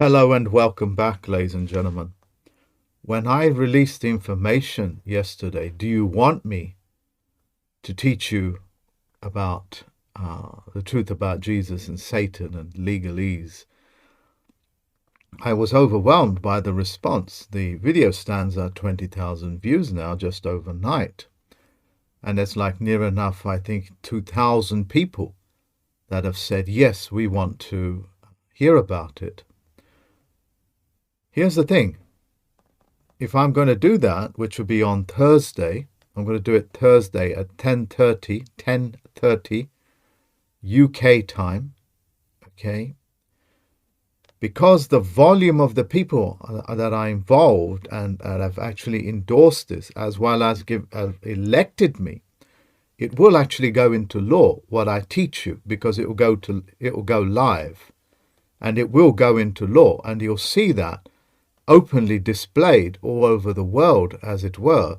Hello and welcome back, ladies and gentlemen. When I released the information yesterday, do you want me to teach you about the truth about Jesus and Satan and legalese? I was overwhelmed by the response. The video stands at 20,000 views now just overnight. And it's like near enough, I think, 2,000 people that have said, yes, we want to hear about it. Here's the thing. If I'm going to do that, which will be on Thursday, I'm going to do it Thursday at 10:30 UK time, okay? Because the volume of the people that are involved and have actually endorsed this, as well as elected me, it will actually go into law, what I teach you, because it will go live, and it will go into law, and you'll see that openly displayed all over the world, as it were,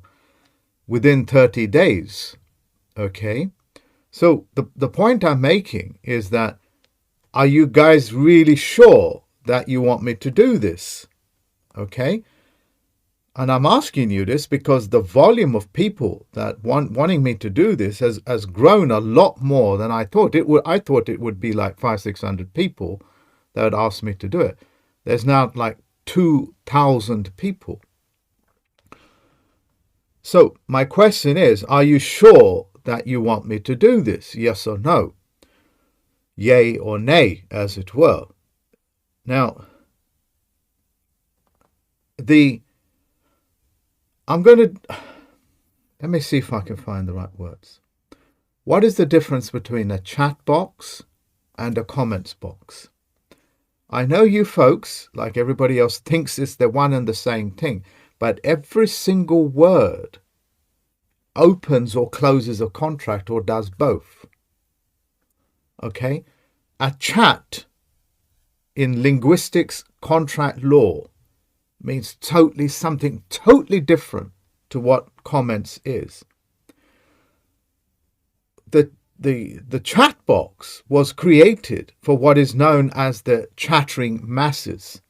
within 30 days. Okay? So the point I'm making is that, are you guys really sure that you want me to do this? Okay? And I'm asking you this because the volume of people that wanting me to do this has grown a lot more than I thought it would. I thought it would be like 500-600 people that would ask me to do it. There's now like 2,000 people. So my question is, are you sure that you want me to do this? Yes or no? Yay or nay, as it were. Now, let me see if I can find the right words. What is the difference between a chat box and a comments box? I know you folks, like everybody else, thinks it's the one and the same thing, but every single word opens or closes a contract or does both. Okay? A chat in linguistics contract law means something totally different to what comments is. The chat box was created for what is known as the chattering masses,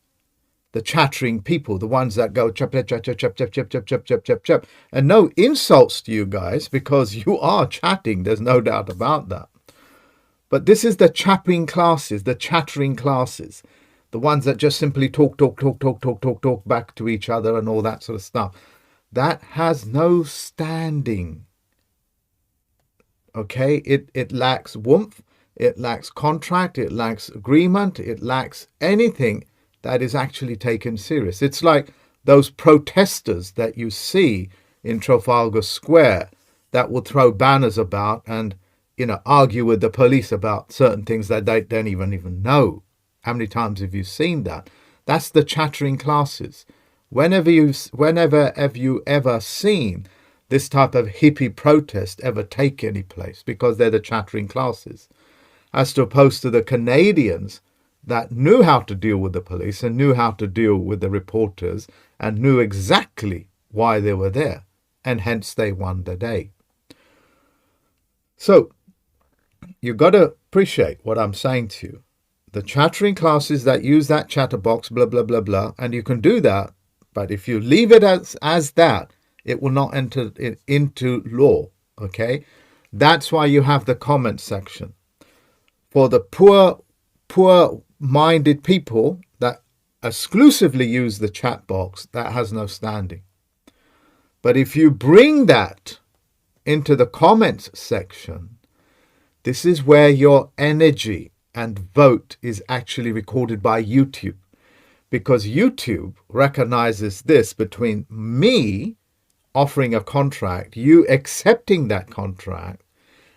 the chattering people, the ones that go chap, chap, chap, chap, chap, chap, chap, chap, chap, chap, chap, chap. And no insults to you guys, because you are chatting, there's no doubt about that. But this is the chattering classes, the chattering classes, the ones that just simply talk back to each other and all that sort of stuff. That has no standing. Okay, it lacks warmth, it lacks contract, it lacks agreement, it lacks anything that is actually taken serious. It's like those protesters that you see in Trafalgar Square that will throw banners about and, argue with the police about certain things that they don't even know. How many times have you seen that? That's the chattering classes. Whenever have you ever seen this type of hippie protest ever take any place? Because they're the chattering classes, as opposed to the Canadians that knew how to deal with the police and knew how to deal with the reporters and knew exactly why they were there, and hence they won the day. So you got to appreciate what I'm saying to you. The chattering classes that use that chatterbox, blah, blah, blah, blah, and you can do that, but if you leave it as that, it will not enter into law, okay? That's why you have the comment section. For the poor-minded people that exclusively use the chat box, that has no standing. But if you bring that into the comments section, this is where your energy and vote is actually recorded by YouTube. Because YouTube recognizes this between me offering a contract, you accepting that contract,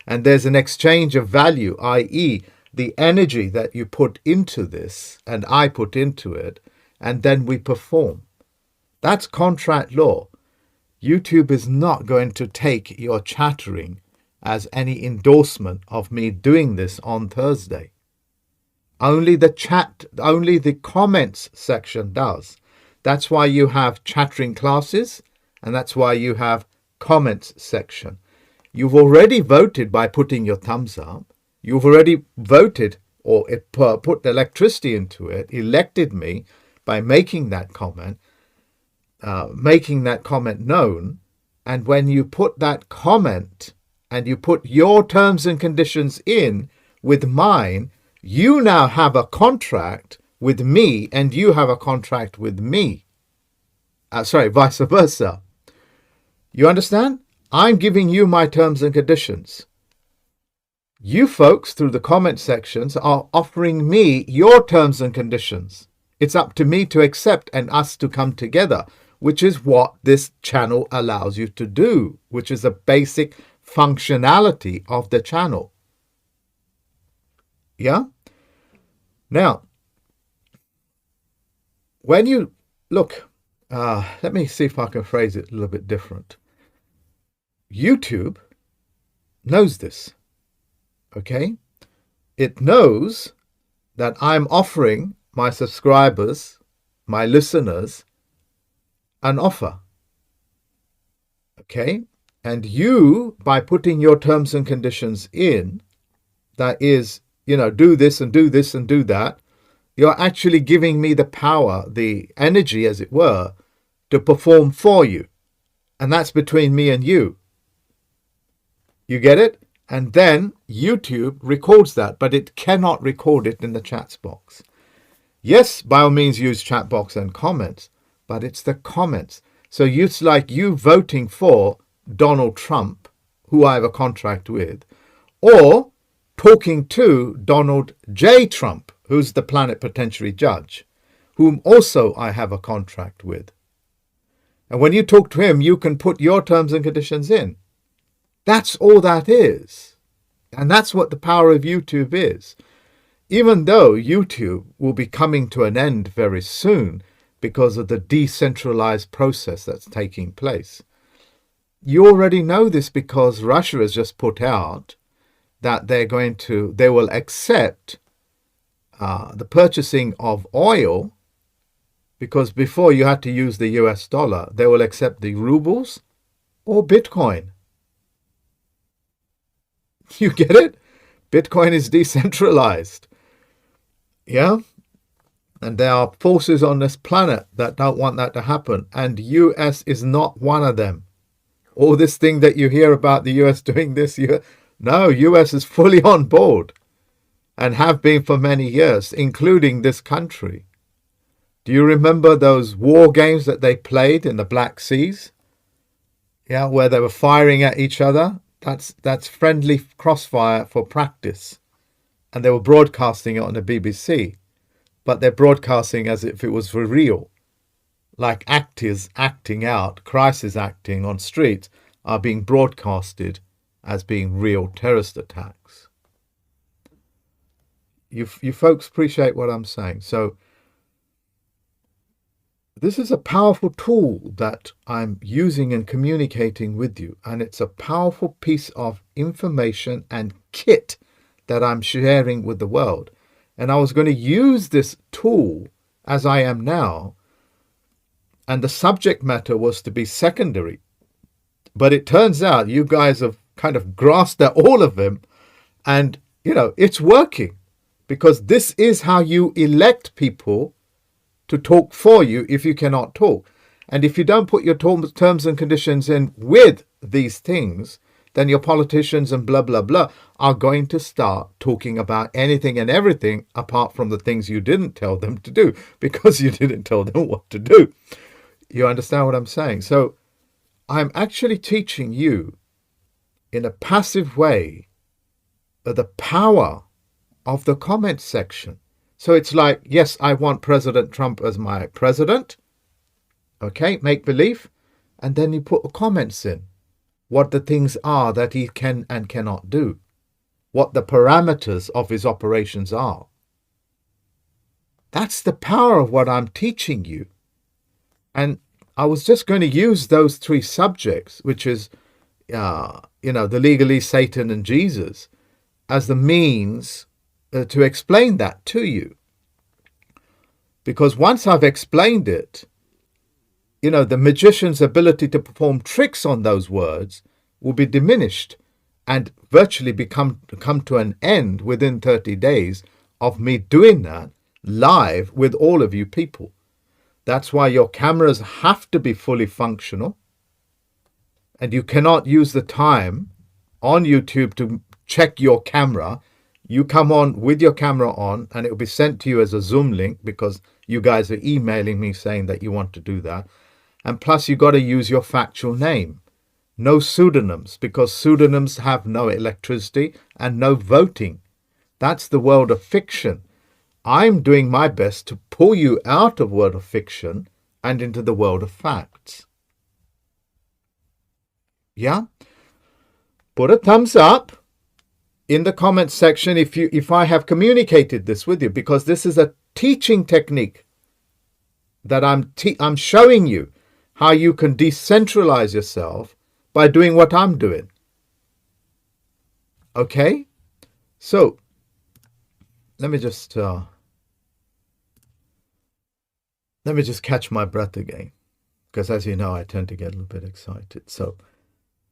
and there's an exchange of value, i.e. the energy that you put into this and I put into it, and then we perform. That's contract law. YouTube is not going to take your chattering as any endorsement of me doing this on Thursday. Only the comments section does. That's why you have chattering classes, and that's why you have comments section. You've already voted by putting your thumbs up. You've already voted or it put electricity into it, elected me by making that comment known. And when you put that comment and you put your terms and conditions in with mine, you now have a contract with me and you have a contract with me. Vice versa. You understand? I'm giving you my terms and conditions. You folks, through the comment sections, are offering me your terms and conditions. It's up to me to accept and us to come together, which is what this channel allows you to do, which is a basic functionality of the channel. Yeah? Now, when you look, let me see if I can phrase it a little bit different. YouTube knows this. Okay? It knows that I'm offering my subscribers, my listeners, an offer. Okay? And you, by putting your terms and conditions in, that is, do this and do this and do that, you're actually giving me the power, the energy, as it were, to perform for you. And that's between me and you. You get it? And then YouTube records that, but it cannot record it in the chats box. Yes, by all means use chat box and comments, but it's the comments. So it's like you voting for Donald Trump, who I have a contract with, or talking to Donald J. Trump, who's the plenipotentiary judge, whom also I have a contract with. And when you talk to him, you can put your terms and conditions in. That's all that is. And that's what the power of YouTube is. Even though YouTube will be coming to an end very soon because of the decentralized process that's taking place. You already know this because Russia has just put out that they will accept the purchasing of oil, because before you had to use the US dollar. They will accept the rubles or Bitcoin. You get it? Bitcoin is decentralized. Yeah? And there are forces on this planet that don't want that to happen. And US is not one of them. All this thing that you hear about the US doing this, no, US is fully on board and have been for many years, including this country. Do you remember those war games that they played in the Black Seas? Yeah, where they were firing at each other? That's friendly crossfire for practice. And they were broadcasting it on the BBC. But they're broadcasting as if it was for real. Like actors acting out, crisis acting on streets are being broadcasted as being real terrorist attacks. You folks appreciate what I'm saying. So this is a powerful tool that I'm using and communicating with you. And it's a powerful piece of information and kit that I'm sharing with the world. And I was going to use this tool as I am now. And the subject matter was to be secondary. But it turns out you guys have kind of grasped at all of them. And, it's working. Because this is how you elect people to talk for you if you cannot talk. And if you don't put your terms and conditions in with these things, then your politicians and blah, blah, blah are going to start talking about anything and everything apart from the things you didn't tell them to do, because you didn't tell them what to do. You understand what I'm saying? So I'm actually teaching you in a passive way the power of the comment section. So it's like, yes, I want President Trump as my president. Okay, make believe. And then you put the comments in. What the things are that he can and cannot do. What the parameters of his operations are. That's the power of what I'm teaching you. And I was just going to use those three subjects, which is, the legalese, Satan, and Jesus, as the means to explain that to you. Because once I've explained it, the magician's ability to perform tricks on those words will be diminished and virtually come to an end within 30 days of me doing that live with all of you people. That's why your cameras have to be fully functional, and you cannot use the time on YouTube to check your camera. You come on with your camera on, and it will be sent to you as a Zoom link because you guys are emailing me saying that you want to do that. And plus, you got to use your factual name. No pseudonyms, because pseudonyms have no electricity and no voting. That's the world of fiction. I'm doing my best to pull you out of world of fiction and into the world of facts. Yeah? Put a thumbs up in the comments section if I have communicated this with you, because this is a teaching technique that I'm showing you how you can decentralize yourself by doing what I'm doing. Okay? So, let me just catch my breath again, because as you know, I tend to get a little bit excited. So,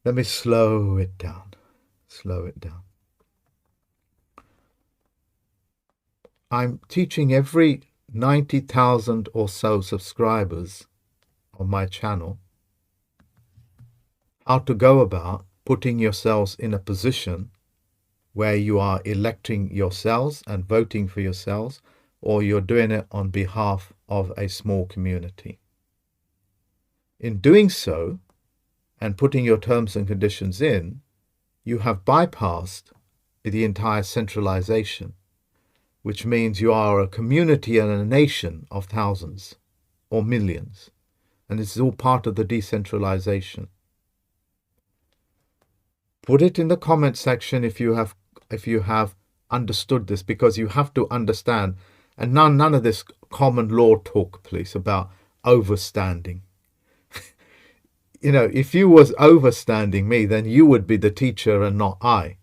let me slow it down. Slow it down. I'm teaching every 90,000 or so subscribers on my channel how to go about putting yourselves in a position where you are electing yourselves and voting for yourselves, or you're doing it on behalf of a small community. In doing so, and putting your terms and conditions in, you have bypassed the entire centralization, which means you are a community and a nation of thousands or millions. And this is all part of the decentralization. Put it in the comment section if you have understood this, because you have to understand. And none of this common law talk, please, about overstanding. If you was overstanding me, then you would be the teacher and not I.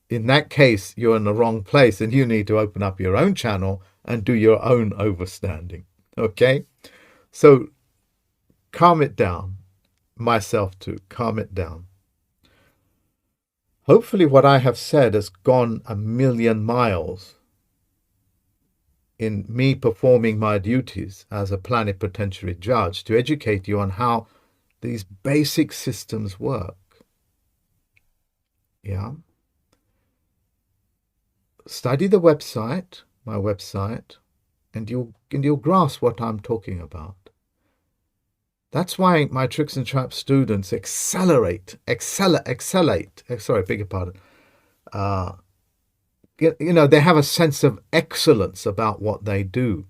In that case, you're in the wrong place, and you need to open up your own channel and do your own overstanding. Okay? So calm it down. Myself too. Calm it down. Hopefully what I have said has gone a million miles in me performing my duties as a plenipotentiary judge to educate you on how these basic systems work. Yeah? Study the website, my website, and you'll grasp what I'm talking about. That's why my Tricks and Traps students excellate. Sorry, beg your pardon. They have a sense of excellence about what they do.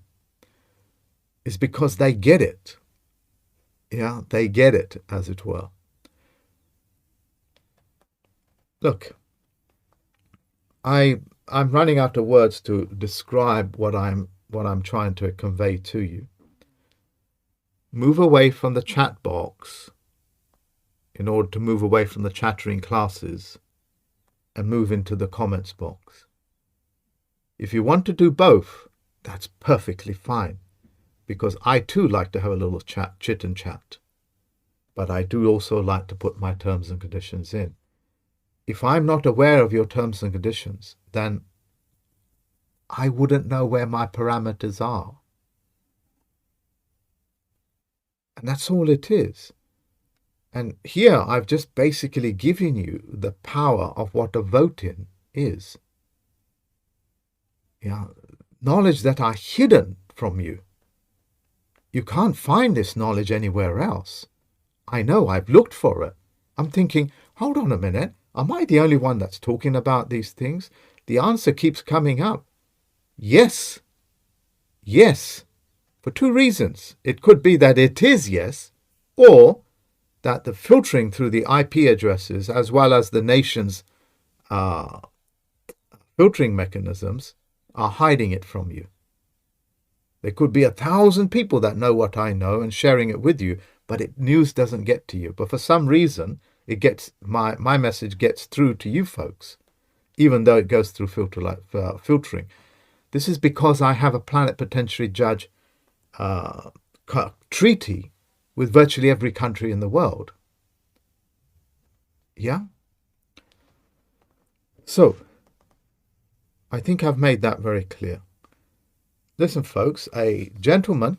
It's because they get it. Yeah, they get it, as it were. Look, I'm running out of words to describe what I'm trying to convey to you. Move away from the chat box in order to move away from the chattering classes and move into the comments box. If you want to do both, that's perfectly fine, because I too like to have a little chit and chat. But I do also like to put my terms and conditions in. If I'm not aware of your terms and conditions, then I wouldn't know where my parameters are. And that's all it is. And here I've just basically given you the power of what a vote-in is. Yeah, knowledge that are hidden from you. You can't find this knowledge anywhere else. I know, I've looked for it. I'm thinking, hold on a minute, am I the only one that's talking about these things? The answer keeps coming up. Yes. Yes. For two reasons. It could be that it is yes, or that the filtering through the IP addresses, as well as the nation's filtering mechanisms, are hiding it from you. There could be 1,000 people that know what I know and sharing it with you, but news doesn't get to you. But for some reason, it gets my message gets through to you folks, even though it goes through filtering. This is because I have a plenipotentiary judge treaty with virtually every country in the world. Yeah? So, I think I've made that very clear. Listen, folks, a gentleman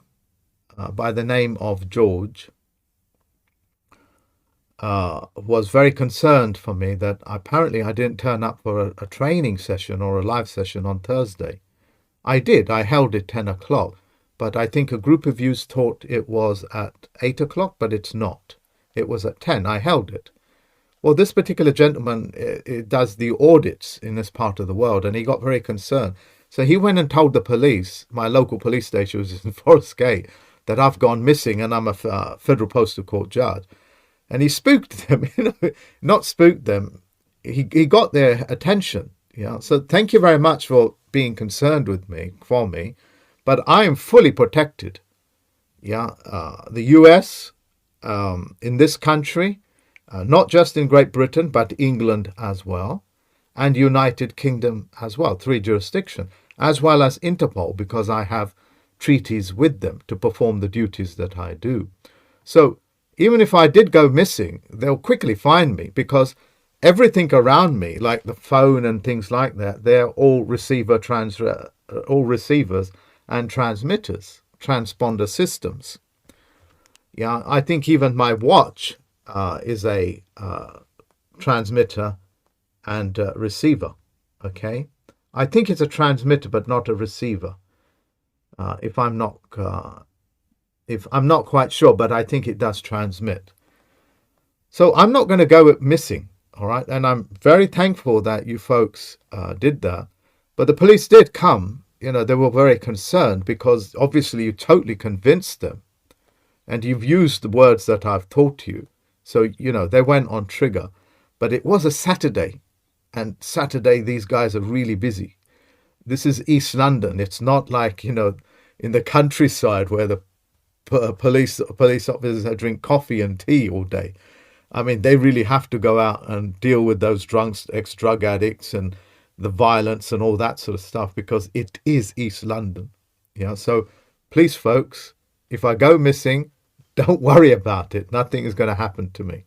by the name of George was very concerned for me that apparently I didn't turn up for a training session or a live session on Thursday. I did. I held it 10 o'clock, but I think a group of you thought it was at 8 o'clock, but it's not. It was at 10. I held it. Well, this particular gentleman does the audits in this part of the world, and he got very concerned. So he went and told the police, my local police station was in Forest Gate, that I've gone missing and I'm a federal postal court judge. And he spooked them, not spooked them. He got their attention. So thank you very much for being concerned with me, for me. But I am fully protected. The US, in this country, not just in Great Britain, but England as well, and United Kingdom as well, 3 jurisdictions, as well as Interpol, because I have treaties with them to perform the duties that I do. So even if I did go missing, they'll quickly find me, because everything around me, like the phone and things like that, they're all receivers and transmitters, transponder systems. I think even my watch is a transmitter and receiver. Okay, I think it's a transmitter but not a receiver. If I'm not quite sure, but I think it does transmit. So I'm not going to go missing, all right? And I'm very thankful that you folks did that. But the police did come. They were very concerned because obviously you totally convinced them, and you've used the words that I've taught you. So, they went on trigger. But it was a Saturday, and Saturday these guys are really busy. This is East London. It's not like, in the countryside where the police officers drink coffee and tea all day. I mean, they really have to go out and deal with those drunks, ex-drug addicts, and the violence and all that sort of stuff, because it is East London. So please, folks, if I go missing, don't worry about it. Nothing is going to happen to me.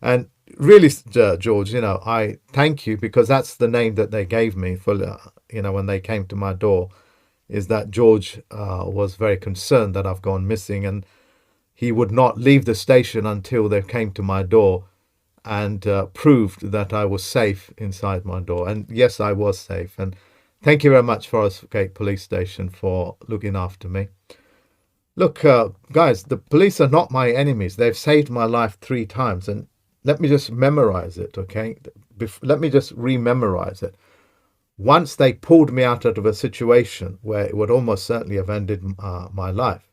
And really, George, I thank you, because that's the name that they gave me for, when they came to my door, is that George was very concerned that I've gone missing, and he would not leave the station until they came to my door and proved that I was safe inside my door. And yes, I was safe. And thank you very much, Forest Gate Police Station, for looking after me. Look, guys, the police are not my enemies. They've saved my life 3 times. And let me just memorize it, okay? Let me just rememorize it. Once they pulled me out of a situation where it would almost certainly have ended my life.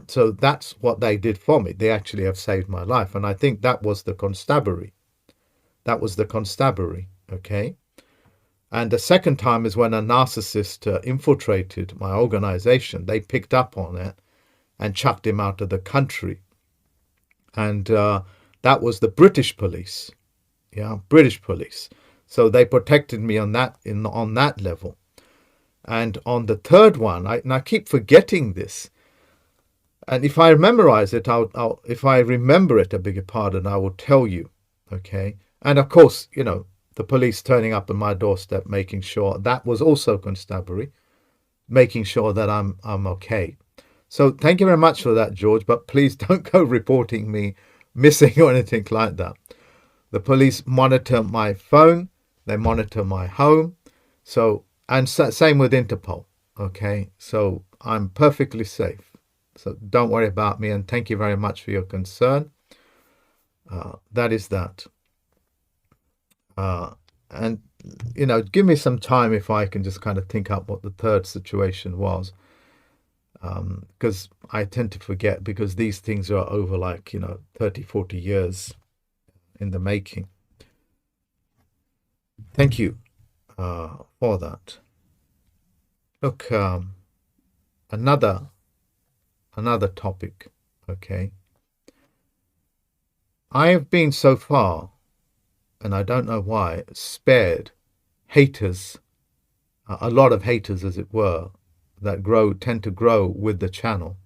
So that's what they did for me. They actually have saved my life. And I think that was the constabulary. Okay? And the second time is when a narcissist infiltrated my organization. They picked up on it and chucked him out of the country. And that was the British police. British police. So they protected me on that level. And on the third one, I keep forgetting this. And if I memorize it, if I remember it, I beg your pardon, I will tell you. Okay. And of course, the police turning up on my doorstep, making sure that was also constabulary, making sure that I'm okay. So thank you very much for that, George. But please don't go reporting me missing or anything like that. The police monitor my phone. They monitor my home. And same with Interpol. Okay. So I'm perfectly safe. So don't worry about me, and thank you very much for your concern. That is that. And, give me some time if I can just kind of think up what the third situation was. Because I tend to forget, because these things are over 30, 40 years in the making. Thank you for that. Look, another topic, okay? I have been so far, and I don't know why, spared haters, a lot of haters, as it were, that tend to grow with the channel.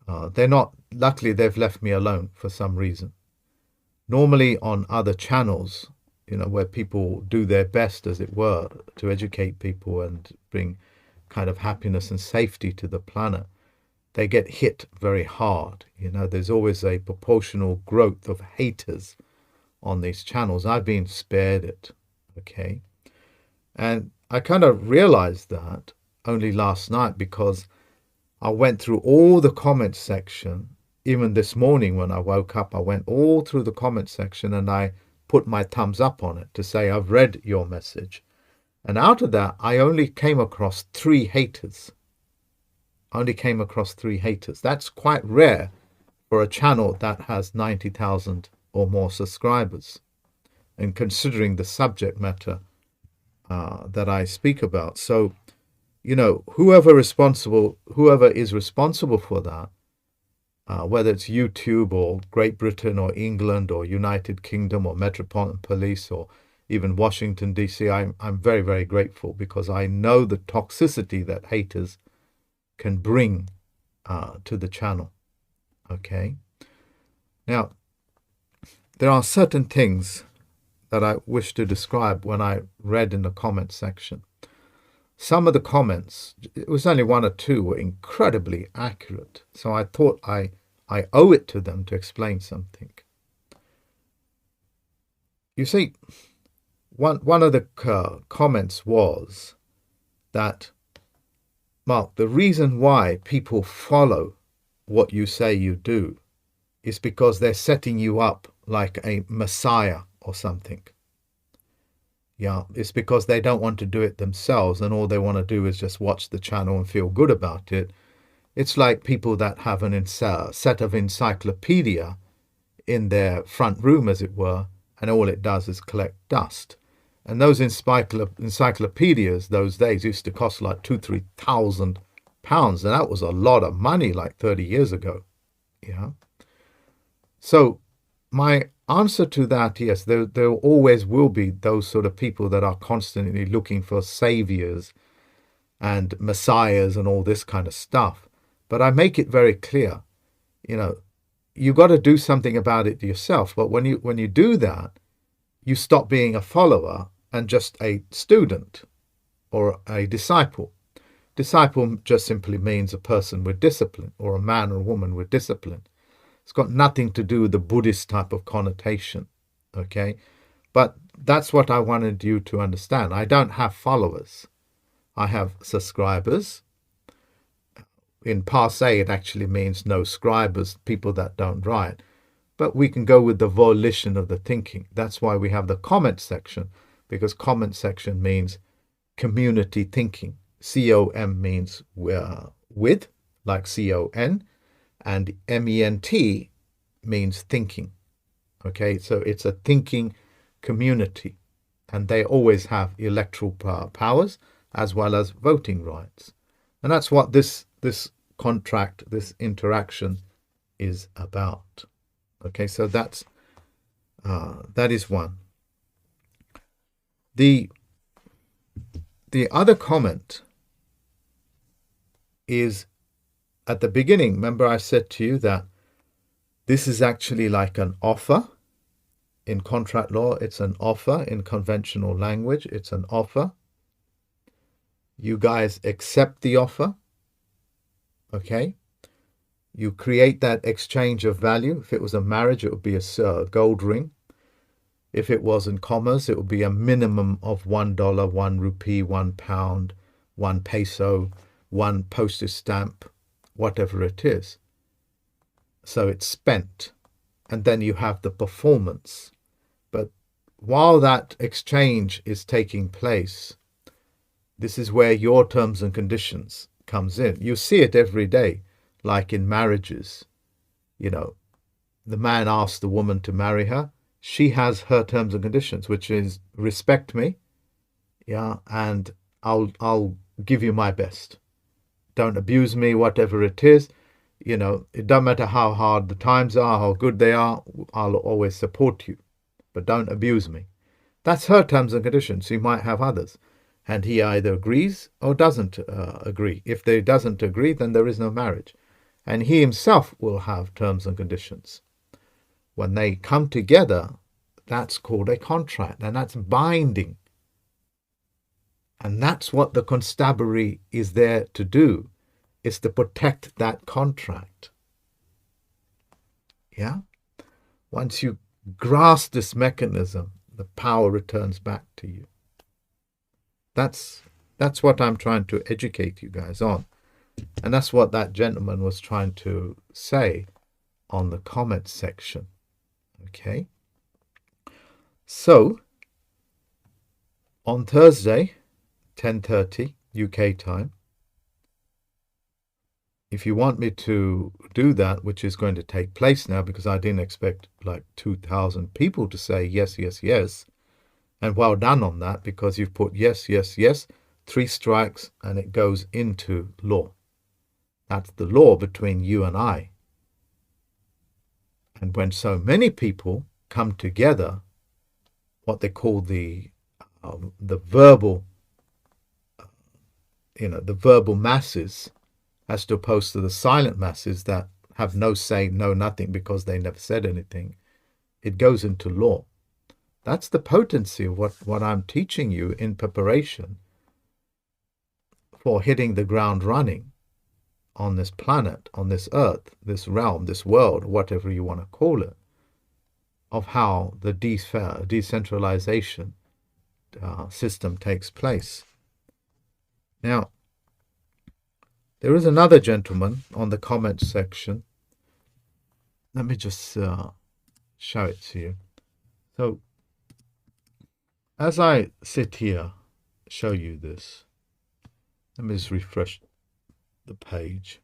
Luckily they've left me alone for some reason. Normally on other channels, where people do their best, as it were, to educate people and bring kind of happiness and safety to the planet, they get hit very hard. There's always a proportional growth of haters on these channels. I've been spared it, okay? And I kind of realized that only last night, because I went through all the comment section. Even this morning when I woke up, I went all through the comment section and I put my thumbs up on it to say, I've read your message. And out of that, I only came across 3 haters. That's quite rare for a channel that has 90,000 or more subscribers. And considering the subject matter that I speak about. So, whoever is responsible for that, whether it's YouTube or Great Britain or England or United Kingdom or Metropolitan Police or even Washington, D.C., I'm very, very grateful, because I know the toxicity that haters can bring to the channel. Okay? Now, there are certain things that I wish to describe when I read in the comment section. Some of the comments, it was only 1 or 2, were incredibly accurate. So I thought I owe it to them to explain something. You see, one of the comments was that, Mark, the reason why people follow what you say you do is because they're setting you up like a messiah or something. Yeah, it's because they don't want to do it themselves, and all they want to do is just watch the channel and feel good about it. It's like people that have a set of encyclopedia in their front room, as it were, and all it does is collect dust. And those encyclopedias those days used to cost like £2,000-3,000, and that was a lot of money like 30 years ago. Yeah. So my answer to that, yes, there always will be those sort of people that are constantly looking for saviors and messiahs and all this kind of stuff. But I make it very clear, you got to do something about it yourself. But when you do that, you stop being a follower and just a student or a disciple. Disciple just simply means a person with discipline, or a man or woman with discipline. It's got nothing to do with the Buddhist type of connotation, okay? But that's what I wanted you to understand. I don't have followers. I have subscribers. In passe, it actually means no scribers, people that don't write. But we can go with the volition of the thinking. That's why we have the comment section, because comment section means community thinking. C-O-M means with, like C-O-N. And MENT means thinking. Okay, so it's a thinking community, and they always have electoral powers as well as voting rights. And that's what this contract, this interaction is about. Okay, so that is one. The other comment is, at the beginning, remember I said to you that this is actually like an offer. In contract law, it's an offer. In conventional language, it's an offer. You guys accept the offer. Okay? You create that exchange of value. If it was a marriage, it would be a gold ring. If it was in commerce, it would be a minimum of $1, 1 rupee, 1 pound, 1 peso, 1 postage stamp, whatever it is. So it's spent, and then you have the performance. But while that exchange is taking place, this is where your terms and conditions comes in. You see it every day, like in marriages. The man asks the woman to marry her. She has her terms and conditions, which is respect me, and I'll give you my best. Don't abuse me, whatever it is. It doesn't matter how hard the times are, how good they are, I'll always support you. But don't abuse me. That's her terms and conditions. She might have others. And he either agrees or doesn't agree. If they doesn't agree, then there is no marriage. And he himself will have terms and conditions. When they come together, that's called a contract, and that's binding. And that's what the constabulary is there to do, is to protect that contract. Yeah? Once you grasp this mechanism, the power returns back to you. That's what I'm trying to educate you guys on. And that's what that gentleman was trying to say on the comments section. Okay? So, on Thursday, 10:30 UK time, if you want me to do that, which is going to take place now, because I didn't expect like 2,000 people to say yes, yes, yes. And well done on that, because you've put yes, yes, yes, 3 strikes, and it goes into law. That's the law between you and I. And when so many people come together, what they call the verbal, the verbal masses, as opposed to the silent masses that have no say, no nothing, because they never said anything, it goes into law. That's the potency of what I'm teaching you in preparation for hitting the ground running on this planet, on this earth, this realm, this world, whatever you want to call it, of how the decentralization system takes place. Now, there is another gentleman on the comments section. Let me just show it to you. So, as I sit here, show you this, let me just refresh the page.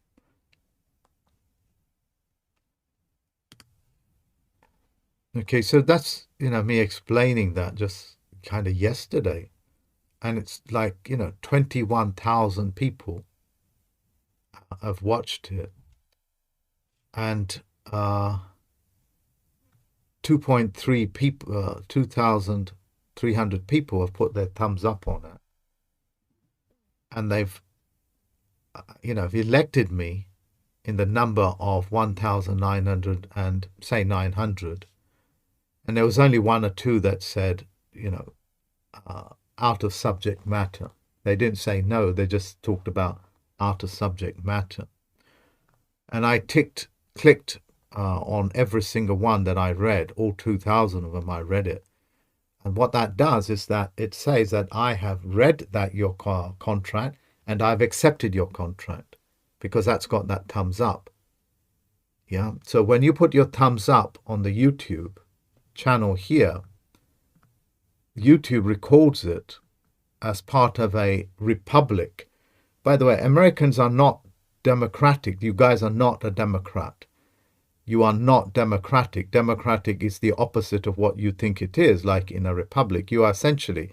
Okay, so that's, me explaining that just kind of yesterday. And it's like, 21,000 people have watched it. And 2.3 people, 2,300 people have put their thumbs up on it. And they've, elected me in the number of 1,900 and say 900. And there was only 1 or 2 that said, out of subject matter. They didn't say no, they just talked about out of subject matter. And I clicked on every single one that I read, all 2,000 of them, I read it. And what that does is that it says that I have read that your contract and I've accepted your contract, because that's got that thumbs up. Yeah. So when you put your thumbs up on the YouTube channel here, YouTube records it as part of a republic. By the way, Americans are not democratic. You guys are not a Democrat. You are not democratic. Democratic is the opposite of what you think it is, like in a republic. You are essentially,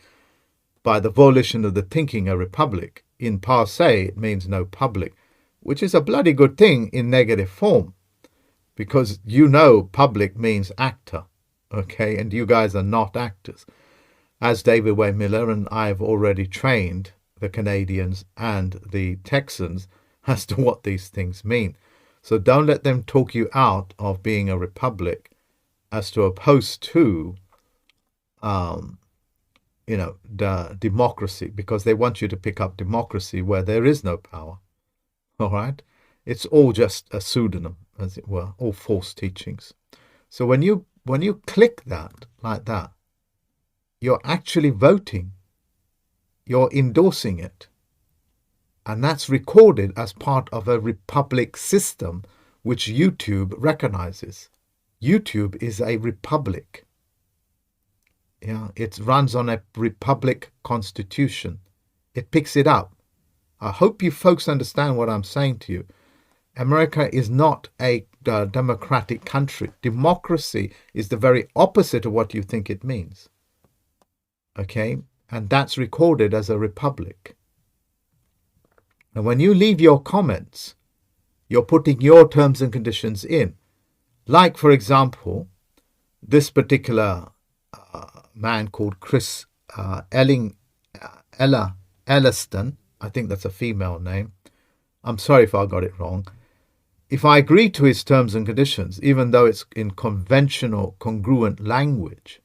by the volition of the thinking, a republic. In per se, it means no public, which is a bloody good thing in negative form, because public means actor, okay? And you guys are not actors. As David Way Miller and I have already trained the Canadians and the Texans as to what these things mean. So don't let them talk you out of being a republic as to opposed to, the democracy, because they want you to pick up democracy where there is no power. All right? It's all just a pseudonym, as it were, all false teachings. So when you click that like that, you're actually voting. You're endorsing it. And that's recorded as part of a republic system which YouTube recognizes. YouTube is a republic. Yeah, it runs on a republic constitution. It picks it up. I hope you folks understand what I'm saying to you. America is not a democratic country. Democracy is the very opposite of what you think it means. Okay? And that's recorded as a republic. And when you leave your comments, you're putting your terms and conditions in. Like, for example, this particular man called Chris Elliston, I think that's a female name. I'm sorry if I got it wrong. If I agree to his terms and conditions, even though it's in conventional, congruent language,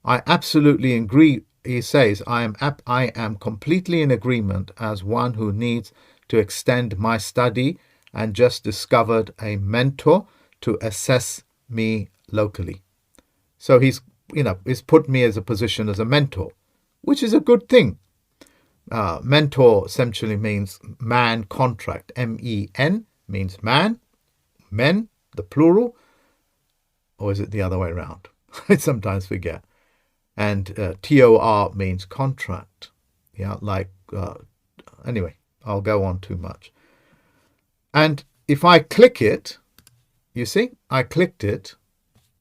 I absolutely agree. He says, I am completely in agreement as one who needs to extend my study and just discovered a mentor to assess me locally. So he's put me as a position as a mentor, which is a good thing. Mentor essentially means man contract. MEN means man, men, the plural, or is it the other way around? I sometimes forget. And TOR means contract. Yeah, anyway, I'll go on too much. And if I click it, you see, I clicked it.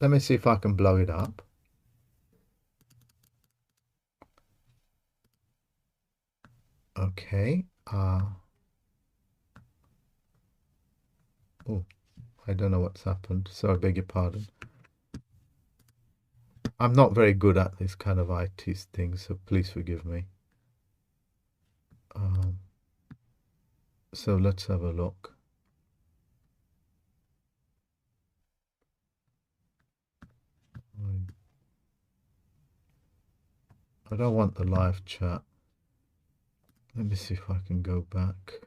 Let me see if I can blow it up. Okay. Oh, I don't know what's happened. So I beg your pardon. I'm not very good at this kind of IT things, so please forgive me. So let's have a look. I don't want the live chat. Let me see if I can go back.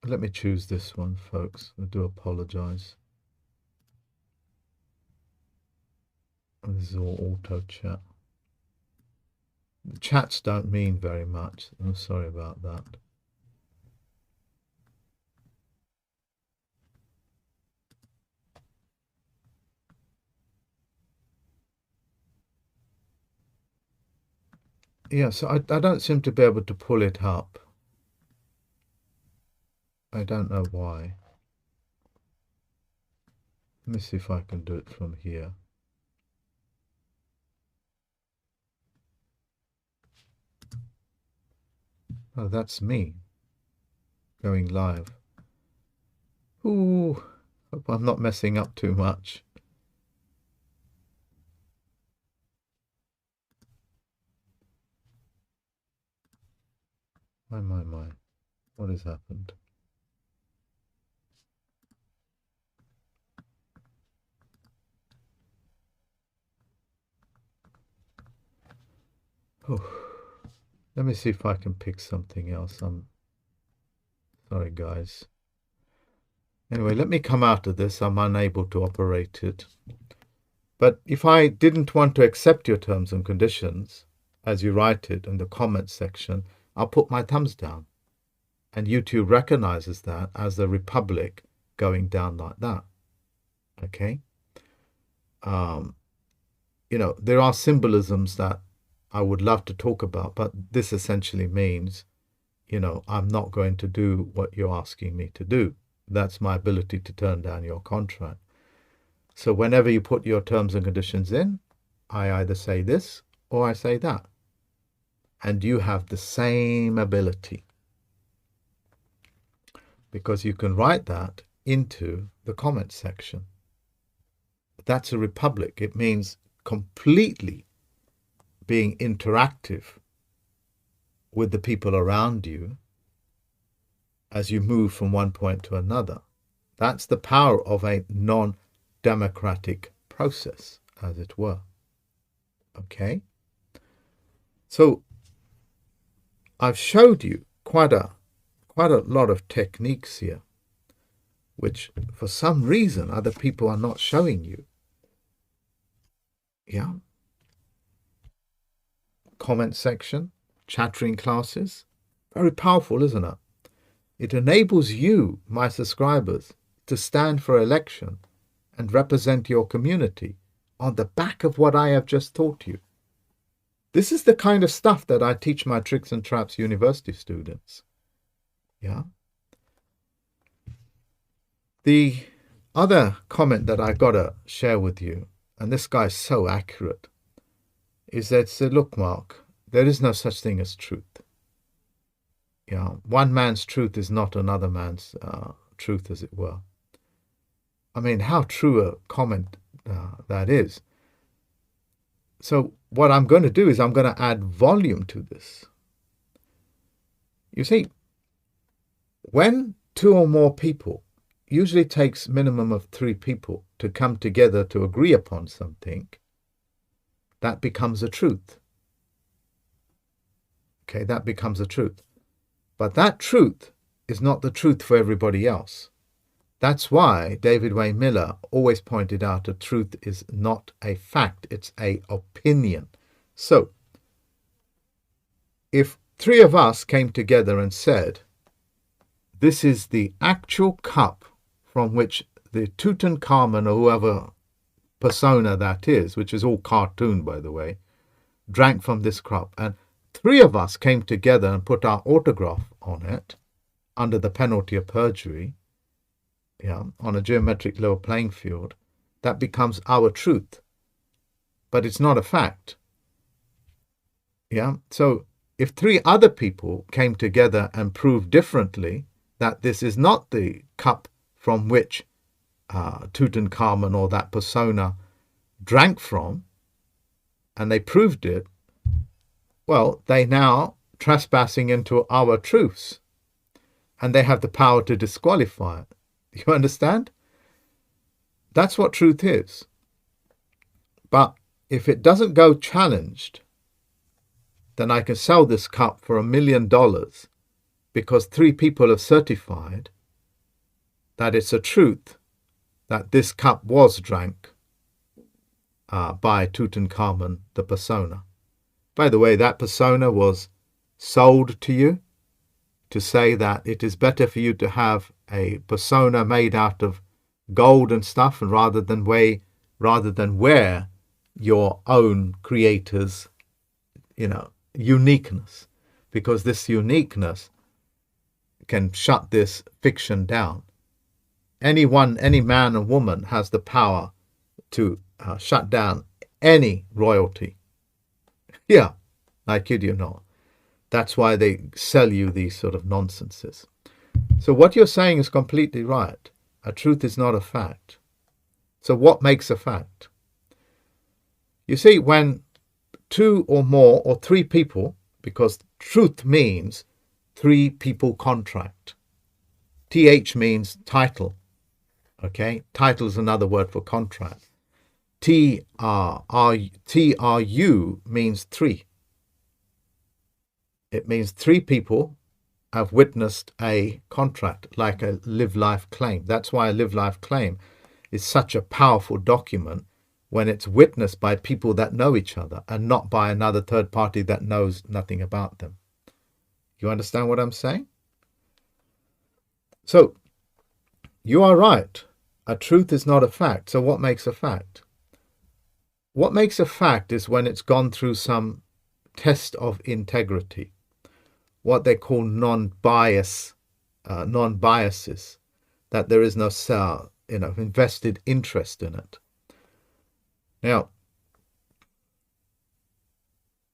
Let me choose this one, folks. I do apologize. This is all auto chat. The chats don't mean very much. I'm sorry about that. Yeah, so I don't seem to be able to pull it up. I don't know why. Let me see if I can do it from here. Oh, that's me going live. Ooh, hope I'm not messing up too much. My. What has happened? Oh, let me see if I can pick something else. I'm sorry, guys. Anyway, let me come out of this. I'm unable to operate it. But if I didn't want to accept your terms and conditions, as you write it in the comments section, I'll put my thumbs down. And YouTube recognizes that as the Republic going down like that. Okay? There are symbolisms that I would love to talk about, but this essentially means, I'm not going to do what you're asking me to do. That's my ability to turn down your contract. So whenever you put your terms and conditions in, I either say this or I say that. And you have the same ability, because you can write that into the comment section. That's a republic. It means completely being interactive with the people around you as you move from one point to another. That's the power of a non-democratic process, as it were. Okay? So I've showed you quite a lot of techniques here, which for some reason other people are not showing you. Yeah? Comment section, chattering classes. Very powerful, isn't it? It enables you, my subscribers, to stand for election and represent your community on the back of what I have just taught you. This is the kind of stuff that I teach my Tricks and Traps University students. Yeah. The other comment that I gotta share with you, and this guy's so accurate, is that said, look, Mark, there is no such thing as truth. Yeah, one man's truth is not another man's truth, as it were. I mean, how true a comment that is. So what I'm going to do is I'm going to add volume to this. You see, when two or more people usually takes minimum of 3 people to come together to agree upon something, that becomes a truth. Okay, that becomes a truth. But that truth is not the truth for everybody else. That's why David Wayne Miller always pointed out a truth is not a fact, it's an opinion. So, if 3 of us came together and said, this is the actual cup from which the Tutankhamun or whoever persona that is, which is all cartoon by the way, drank from this cup, and 3 of us came together and put our autograph on it under the penalty of perjury, on a geometric level playing field, that becomes our truth. But it's not a fact. So if 3 other people came together and proved differently that this is not the cup from which Tutankhamun or that persona drank from, and they proved it, well, they now trespassing into our truths, and they have the power to disqualify it. You understand? That's what truth is. But if it doesn't go challenged, then I can sell this cup for $1 million because 3 people have certified that it's a truth that this cup was drank by Tutankhamun, the persona. By the way, that persona was sold to you to say that it is better for you to have a persona made out of gold and stuff, and rather than wear your own creator's, uniqueness, because this uniqueness can shut this fiction down. Any man and woman has the power to shut down any royalty. Yeah, I kid you not. That's why they sell you these sort of nonsenses. So what you're saying is completely right. A truth is not a fact. So what makes a fact? You see, when 2 or more or 3 people, because truth means 3 people contract. TH means title. Okay, title is another word for contract. TRU means 3. It means 3 people have witnessed a contract, like a live life claim. That's why a live life claim is such a powerful document, when it's witnessed by people that know each other and not by another third party that knows nothing about them. You understand what I'm saying? So you are right. A truth is not a fact. So what makes a fact? What makes a fact is when it's gone through some test of integrity, what they call non-biases, that there is no invested interest in it. Now,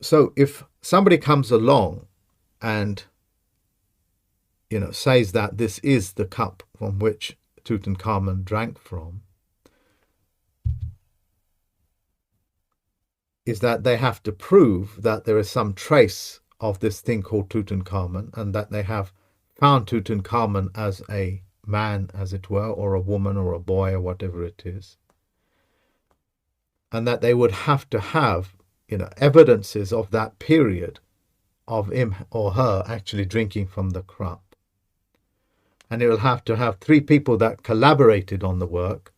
so if somebody comes along and says that this is the cup from which Tutankhamun drank from, is that they have to prove that there is some trace of this thing called Tutankhamun, and that they have found Tutankhamun as a man, as it were, or a woman or a boy or whatever it is, and that they would have to have evidences of that period of him or her actually drinking from the cup. And it will have to have 3 people that collaborated on the work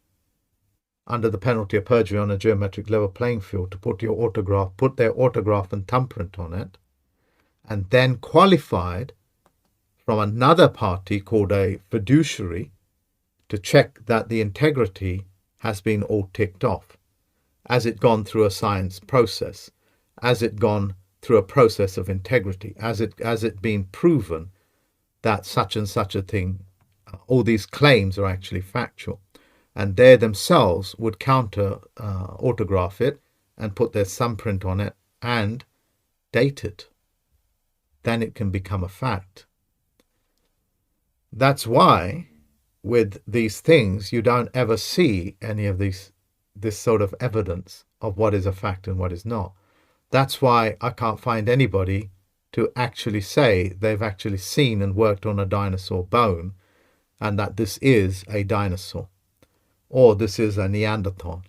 under the penalty of perjury on a geometric level playing field to put their autograph and thumbprint on it, and then qualified from another party called a fiduciary to check that the integrity has been all ticked off, as it gone through a science process, as it gone through a process of integrity, as it been proven that such and such a thing, all these claims are actually factual, and they themselves would counter autograph it and put their thumbprint on it and date it. Then it can become a fact. That's why with these things you don't ever see any of this sort of evidence of what is a fact and what is not. That's why I can't find anybody to actually say they've actually seen and worked on a dinosaur bone and that this is a dinosaur or this is a Neanderthal.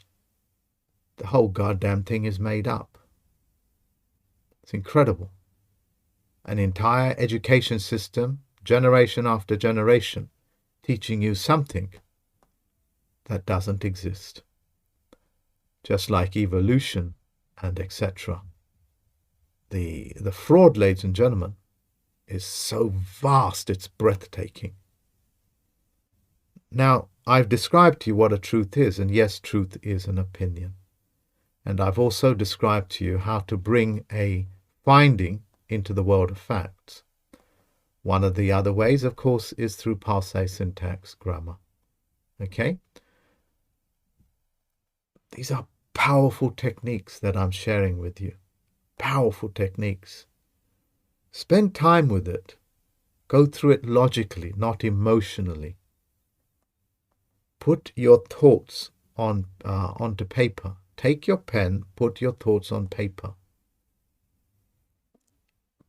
The whole goddamn thing is made up. It's incredible. An entire education system, generation after generation, teaching you something that doesn't exist. Just like evolution and etc. The fraud, ladies and gentlemen, is so vast, it's breathtaking. Now, I've described to you what a truth is, and yes, truth is an opinion. And I've also described to you how to bring a finding into the world of facts. One of the other ways, of course, is through passe, syntax, grammar. Okay? These are powerful techniques that I'm sharing with you. Powerful techniques. Spend time with it. Go through it logically, not emotionally. Put your thoughts onto paper. Take your pen, put your thoughts on paper.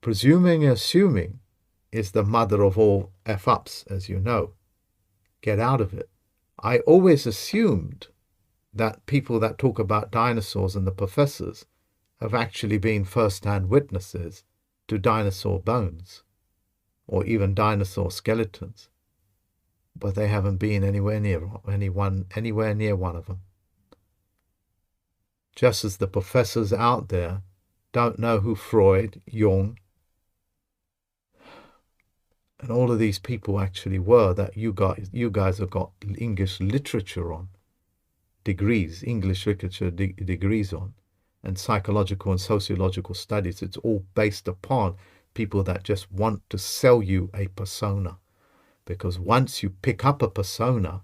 Presuming and assuming is the mother of all F-ups, as you know. Get out of it. I always assumed that people that talk about dinosaurs and the professors have actually been first-hand witnesses to dinosaur bones or even dinosaur skeletons, but they haven't been anywhere near one of them. Just as the professors out there don't know who Freud, Jung, and all of these people actually were that you guys have got English literature on, degrees, English literature degrees on, and psychological and sociological studies. It's all based upon people that just want to sell you a persona. Because once you pick up a persona,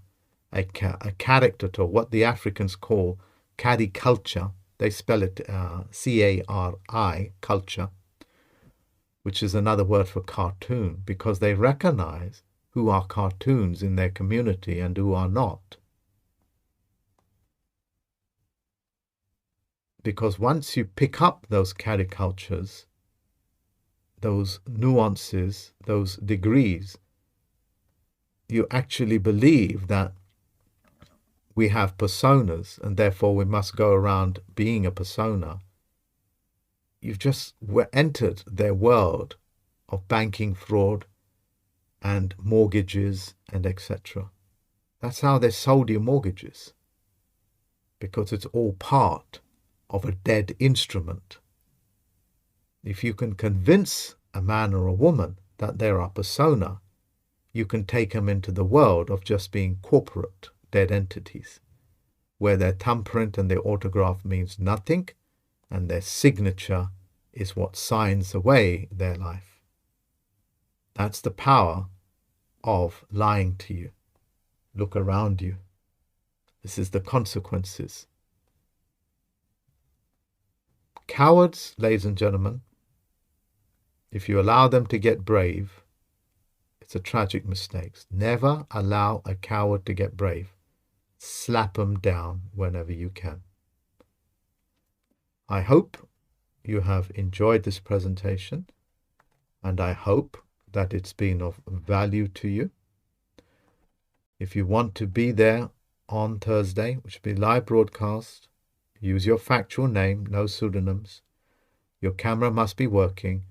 a caricature, what the Africans call cariculture, they spell it C-A-R-I, culture, which is another word for cartoon, because they recognize who are cartoons in their community and who are not. Because once you pick up those caricatures, those nuances, those degrees, you actually believe that we have personas and therefore we must go around being a persona. You've just entered their world of banking fraud and mortgages and etc. That's how they sold you mortgages, because it's all part of a dead instrument. If you can convince a man or a woman that they're a persona, you can take them into the world of just being corporate dead entities, where their thumbprint and their autograph means nothing, and their signature is what signs away their life. That's the power of lying to you. Look around you. This is the consequences. Cowards, ladies and gentlemen, if you allow them to get brave, it's a tragic mistake. Never allow a coward to get brave. Slap them down whenever you can. I hope you have enjoyed this presentation, and I hope that it's been of value to you. If you want to be there on Thursday, which will be live broadcast, use your factual name, no pseudonyms. Your camera must be working,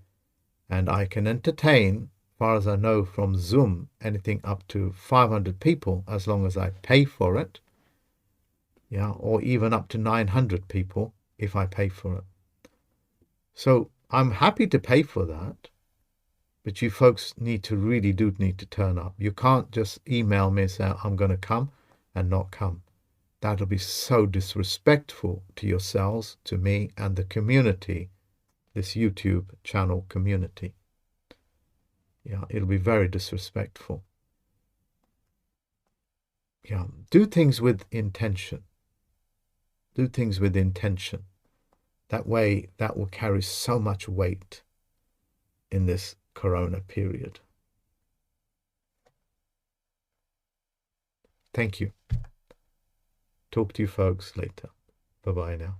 and I can entertain, as far as I know from Zoom, anything up to 500 people as long as I pay for it. Yeah, or even up to 900 people if I pay for it. So I'm happy to pay for that, but you folks need to turn up. You can't just email me and say, I'm going to come, and not come. That'll be so disrespectful to yourselves, to me, and the community, this YouTube channel community. Yeah, it'll be very disrespectful. Yeah, do things with intention. Do things with intention. That way, that will carry so much weight in this corona period. Thank you. Talk to you folks later. Bye-bye now.